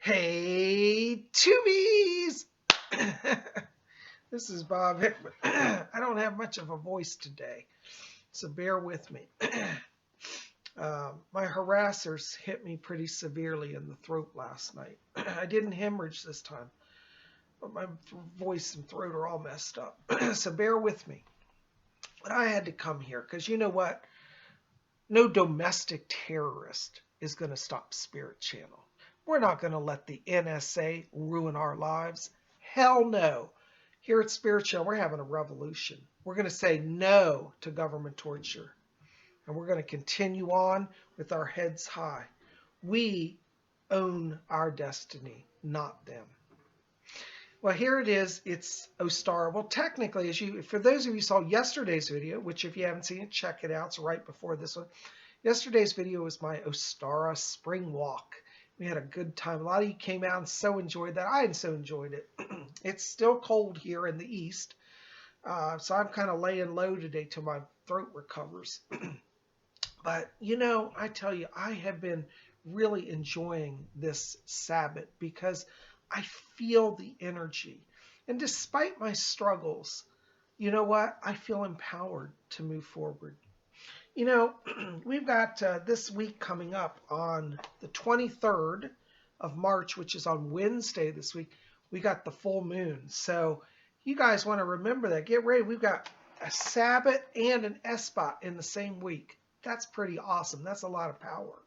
Hey, tubies! This is Bob Hickman. I don't have much of a voice today, so bear with me. My harassers hit me pretty severely in the throat last night. I didn't hemorrhage this time, but my voice and throat are all messed up. So bear with me. But I had to come here because you know what? No domestic terrorist is going to stop Spirit Channel. We're not going to let the NSA ruin our lives. Hell no. Here at Spirit Channel, we're having a revolution. We're going to say no to government torture. And we're going to continue on with our heads high. We own our destiny, not them. Well, here it is. It's Ostara. Well, technically, for those of you who saw yesterday's video, which if you haven't seen it, check it out. It's right before this one. Yesterday's video was my Ostara spring walk. We had a good time. A lot of you came out and so enjoyed that. I so enjoyed it. It's still cold here in the east, so I'm kind of laying low today till my throat recovers. But, I tell you, I have been really enjoying this Sabbath because I feel the energy. And despite my struggles, you know what? I feel empowered to move forward. We've got this week coming up on the 23rd of March, which is on Wednesday this week. We got the full moon. So you guys want to remember that. Get ready. We've got a Sabbath and an Esbat in the same week. That's pretty awesome. That's a lot of power.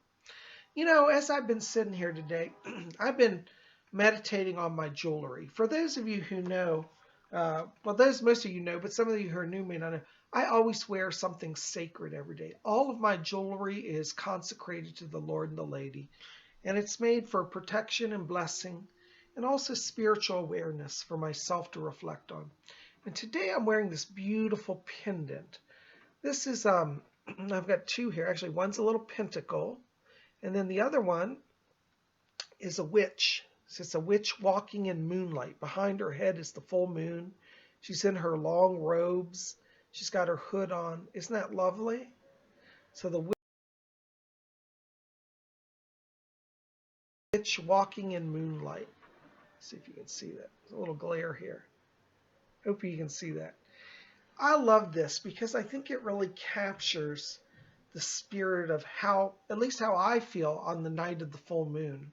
As I've been sitting here today, I've been meditating on my jewelry. For those of you who know, most of you know, but some of you who are new may not know, I always wear something sacred every day. All of my jewelry is consecrated to the Lord and the Lady, and it's made for protection and blessing, and also spiritual awareness for myself to reflect on. And today I'm wearing this beautiful pendant. This is, I've got two here. Actually, one's a little pentacle, and then the other one is a witch. So it's a witch walking in moonlight. Behind her head is the full moon. She's in her long robes. She's got her hood on. Isn't that lovely? So the witch walking in moonlight. Let's see if you can see that. There's a little glare here. Hope you can see that. I love this because I think it really captures the spirit of at least how I feel on the night of the full moon.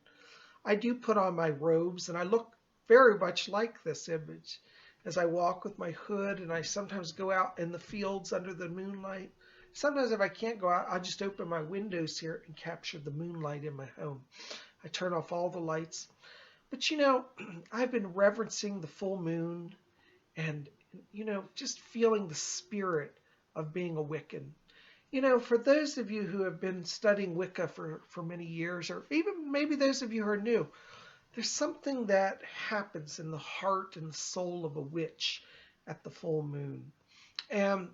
I do put on my robes and I look very much like this image as I walk with my hood, and I sometimes go out in the fields under the moonlight. Sometimes if I can't go out, I'll just open my windows here and capture the moonlight in my home. I turn off all the lights. But I've been reverencing the full moon and, just feeling the spirit of being a Wiccan. For those of you who have been studying Wicca for many years, or even maybe those of you who are new, there's something that happens in the heart and the soul of a witch at the full moon. And,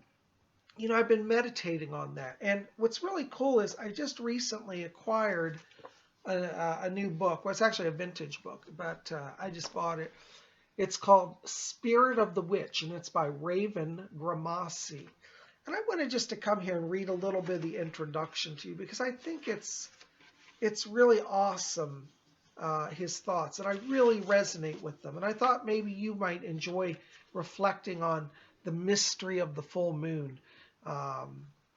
I've been meditating on that. And what's really cool is I just recently acquired a new book. Well, it's actually a vintage book, but I just bought it. It's called Spirit of the Witch, and it's by Raven Gramassi. And I wanted just to come here and read a little bit of the introduction to you because I think it's really awesome, his thoughts, and I really resonate with them. And I thought maybe you might enjoy reflecting on the mystery of the full moon.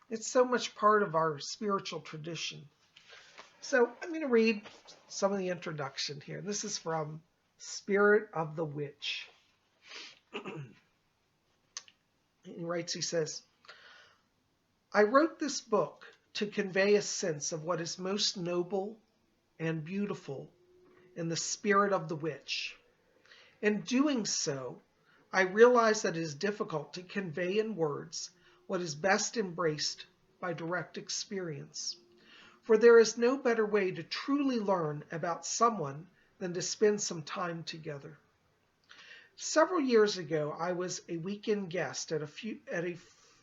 It's so much part of our spiritual tradition. So I'm going to read some of the introduction here. This is from Spirit of the Witch. He says, I wrote this book to convey a sense of what is most noble and beautiful in the spirit of the witch. In doing so, I realize that it is difficult to convey in words what is best embraced by direct experience. For there is no better way to truly learn about someone than to spend some time together. Several years ago, I was a weekend guest at a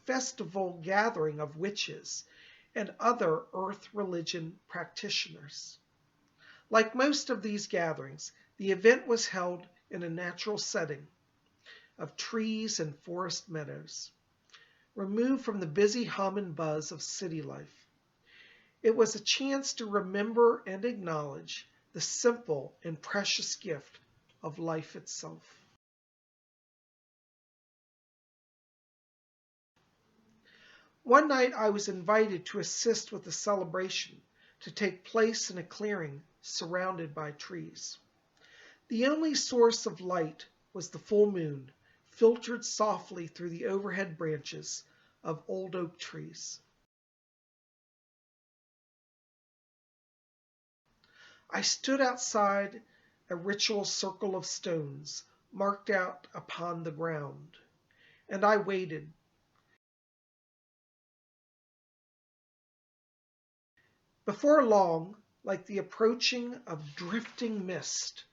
festival gathering of witches and other earth religion practitioners. Like most of these gatherings, the event was held in a natural setting of trees and forest meadows, removed from the busy hum and buzz of city life. It was a chance to remember and acknowledge the simple and precious gift of life itself. One night I was invited to assist with a celebration to take place in a clearing surrounded by trees. The only source of light was the full moon, filtered softly through the overhead branches of old oak trees. I stood outside a ritual circle of stones marked out upon the ground, and I waited. Before long, like the approaching of drifting mist,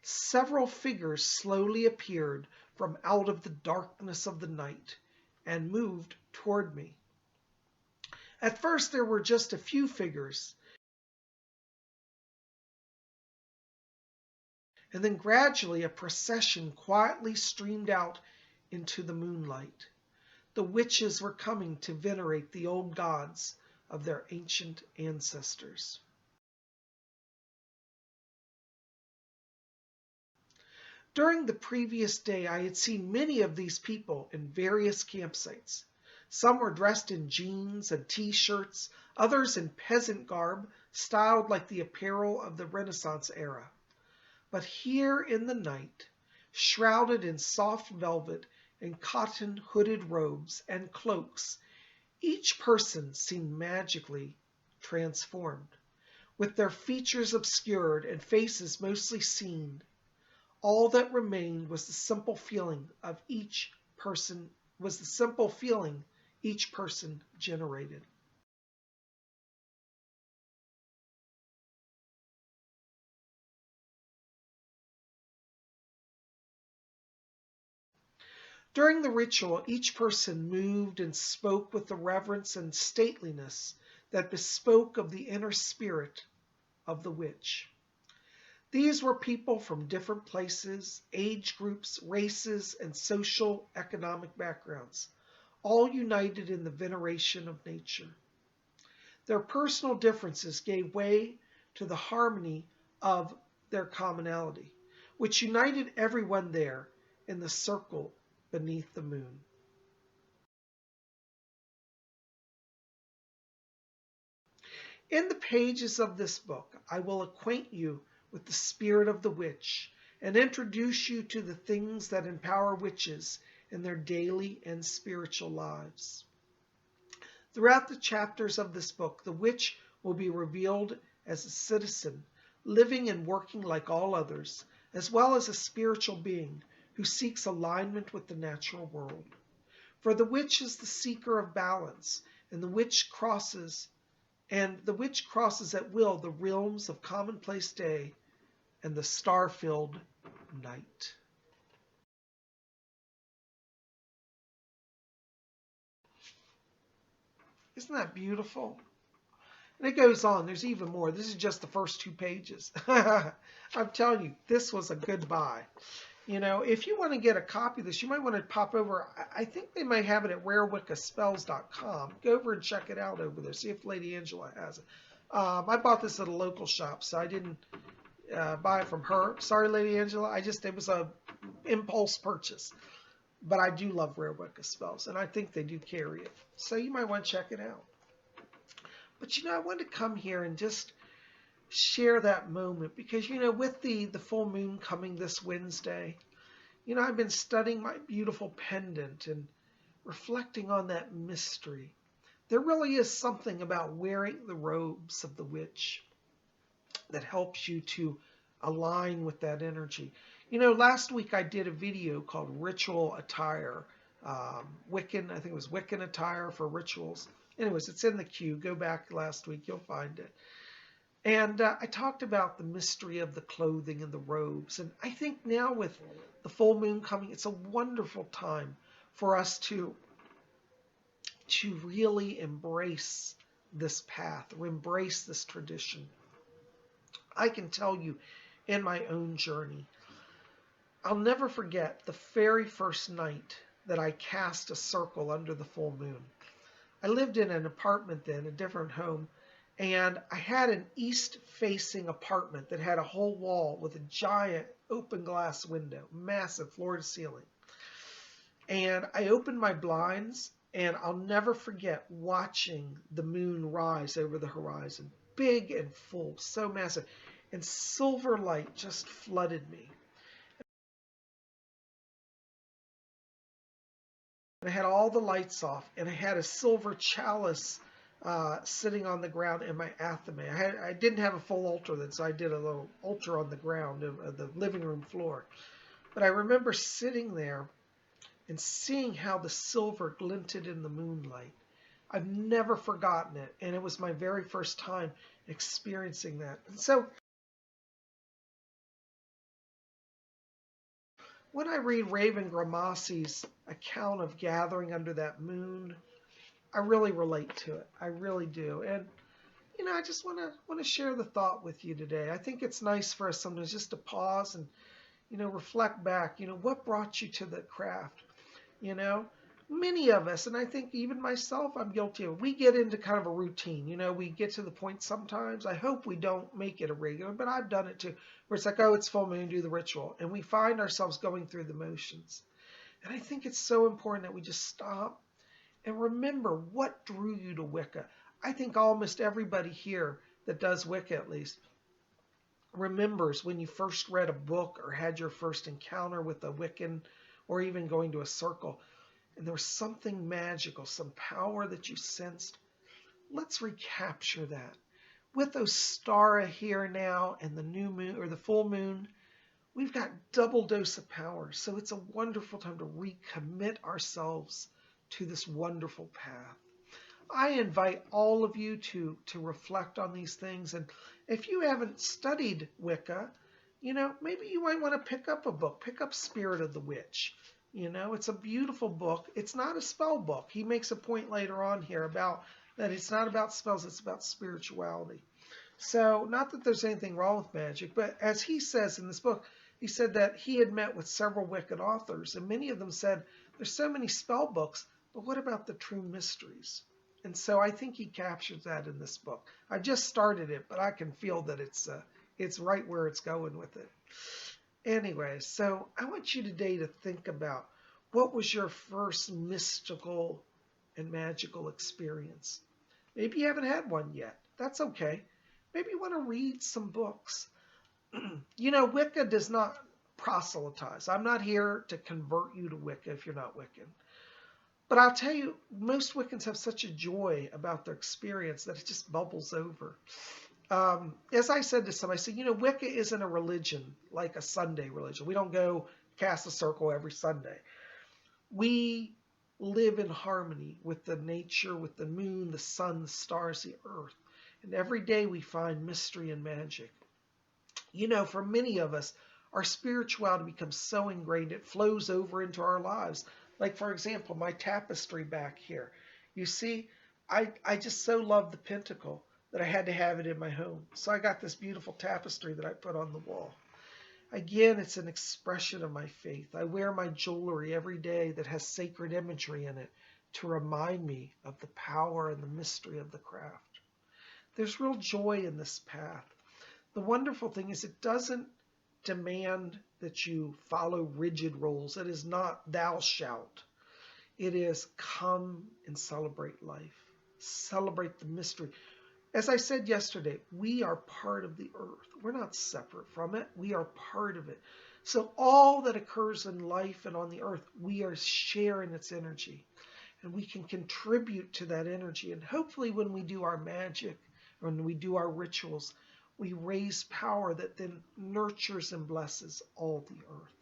several figures slowly appeared from out of the darkness of the night and moved toward me. At first there were just a few figures, and then gradually a procession quietly streamed out into the moonlight. The witches were coming to venerate the old gods of their ancient ancestors. During the previous day, I had seen many of these people in various campsites. Some were dressed in jeans and t-shirts, others in peasant garb, styled like the apparel of the Renaissance era. But here in the night, shrouded in soft velvet and cotton hooded robes and cloaks, each person seemed magically transformed. With their features obscured and faces mostly seen, all that remained was the simple feeling each person generated. During the ritual, each person moved and spoke with the reverence and stateliness that bespoke of the inner spirit of the witch. These were people from different places, age groups, races, and social economic backgrounds, all united in the veneration of nature. Their personal differences gave way to the harmony of their commonality, which united everyone there in the circle beneath the moon. In the pages of this book, I will acquaint you with the spirit of the witch and introduce you to the things that empower witches in their daily and spiritual lives. Throughout the chapters of this book, the witch will be revealed as a citizen, living and working like all others, as well as a spiritual being who seeks alignment with the natural world. For the witch is the seeker of balance, and the witch crosses at will the realms of commonplace day and the star-filled night. Isn't that beautiful? And it goes on. There's even more. This is just the first 2 pages. I'm telling you, this was a good buy. You know, if you want to get a copy of this, you might want to pop over. I think they might have it at rarewiccaspells.com. Go over and check it out over there. See if Lady Angela has it. I bought this at a local shop, so I didn't buy it from her. Sorry, Lady Angela. It was a impulse purchase. But I do love Rare Wicca Spells, and I think they do carry it. So you might want to check it out. But, you know, I wanted to come here and just share that moment because, you know, with the full moon coming this Wednesday, you know, I've been studying my beautiful pendant and reflecting on that mystery. There really is something about wearing the robes of the witch that helps you to align with that energy. You know, last week I did a video called Ritual Attire, Wiccan, I think it was Wiccan Attire for Rituals. Anyways, it's in the queue. Go back last week, you'll find it. And I talked about the mystery of the clothing and the robes. And I think now with the full moon coming, it's a wonderful time for us to really embrace this path, or embrace this tradition. I can tell you in my own journey, I'll never forget the very first night that I cast a circle under the full moon. I lived in an apartment then, a different home, And I had an east-facing apartment that had a whole wall with a giant open glass window, massive floor to ceiling. And I opened my blinds, and I'll never forget watching the moon rise over the horizon, big and full, so massive. And silver light just flooded me. And I had all the lights off, and I had a silver chalice sitting on the ground in my athame. I didn't have a full altar then, so I did a little altar on the ground of the living room floor. But I remember sitting there and seeing how the silver glinted in the moonlight. I've never forgotten it, and it was my very first time experiencing that. And so when I read Raven Gramasi's account of gathering under that moon, I really relate to it. I really do. And I just want to share the thought with you today. I think it's nice for us sometimes just to pause and reflect back. What brought you to the craft? You know, Many of us, and I think even myself, I'm guilty of, we get into kind of a routine. We get to the point sometimes, I hope we don't make it a regular, but I've done it too, where it's like, oh, it's full moon, do the ritual. And we find ourselves going through the motions. And I think it's so important that we just stop and remember what drew you to Wicca. I think almost everybody here that does Wicca, at least, remembers when you first read a book or had your first encounter with a Wiccan or even going to a circle. And there was something magical, some power that you sensed. Let's recapture that. With Ostara here now and the new moon or the full moon, we've got double dose of power. So it's a wonderful time to recommit ourselves to this wonderful path. I invite all of you to reflect on these things. And if you haven't studied Wicca, maybe you might want to pick up a book. Pick up Spirit of the Witch. It's a beautiful book. It's not a spell book. He makes a point later on here about that it's not about spells, it's about spirituality. So, not that there's anything wrong with magic, but as he says in this book, he said that he had met with several Wiccan authors, and many of them said, there's so many spell books, but what about the true mysteries? And so I think he captures that in this book. I just started it, but I can feel that it's right where it's going with it. Anyway, so I want you today to think about what was your first mystical and magical experience. Maybe you haven't had one yet. That's okay. Maybe you want to read some books. Wicca does not proselytize. I'm not here to convert you to Wicca if you're not Wiccan. But I'll tell you, most Wiccans have such a joy about their experience that it just bubbles over. As I said to somebody, I said, Wicca isn't a religion like a Sunday religion. We don't go cast a circle every Sunday. We live in harmony with the nature, with the moon, the sun, the stars, the earth. And every day we find mystery and magic. For many of us, our spirituality becomes so ingrained, it flows over into our lives. Like, for example, my tapestry back here. You see, I just so love the pentacle that I had to have it in my home. So I got this beautiful tapestry that I put on the wall. Again, it's an expression of my faith. I wear my jewelry every day that has sacred imagery in it to remind me of the power and the mystery of the craft. There's real joy in this path. The wonderful thing is it doesn't demand that you follow rigid rules. It is not thou shalt. It is come and celebrate life. Celebrate the mystery. As I said yesterday, we are part of the earth. We're not separate from it. We are part of it. So all that occurs in life and on the earth, we are sharing its energy. And we can contribute to that energy. And hopefully when we do our magic, or when we do our rituals, we raise power that then nurtures and blesses all the earth.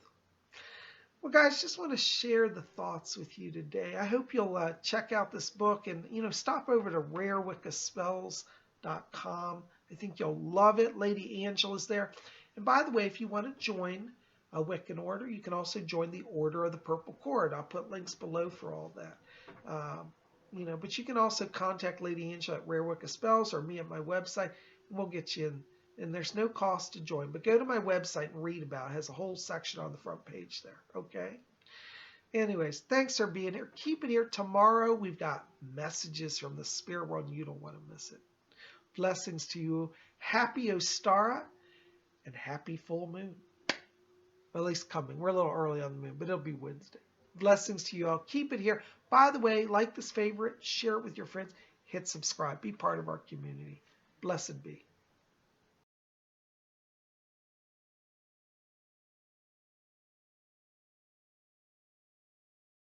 Well, guys, just want to share the thoughts with you today. I hope you'll check out this book and, stop over to rarewiccaspells.com. I think you'll love it. Lady Angela's there. And by the way, if you want to join a Wiccan order, you can also join the Order of the Purple Cord. I'll put links below for all that. But you can also contact Lady Angela at Rare Wicca Spells or me at my website, and we'll get you in. And there's no cost to join. But go to my website and read about it. It has a whole section on the front page there. Okay? Anyways, thanks for being here. Keep it here. Tomorrow we've got messages from the spirit world. You don't want to miss it. Blessings to you. Happy Ostara and happy full moon. At least coming. We're a little early on the moon, but it'll be Wednesday. Blessings to you all. Keep it here. By the way, like this favorite, share it with your friends, hit subscribe. Be part of our community. Blessed be.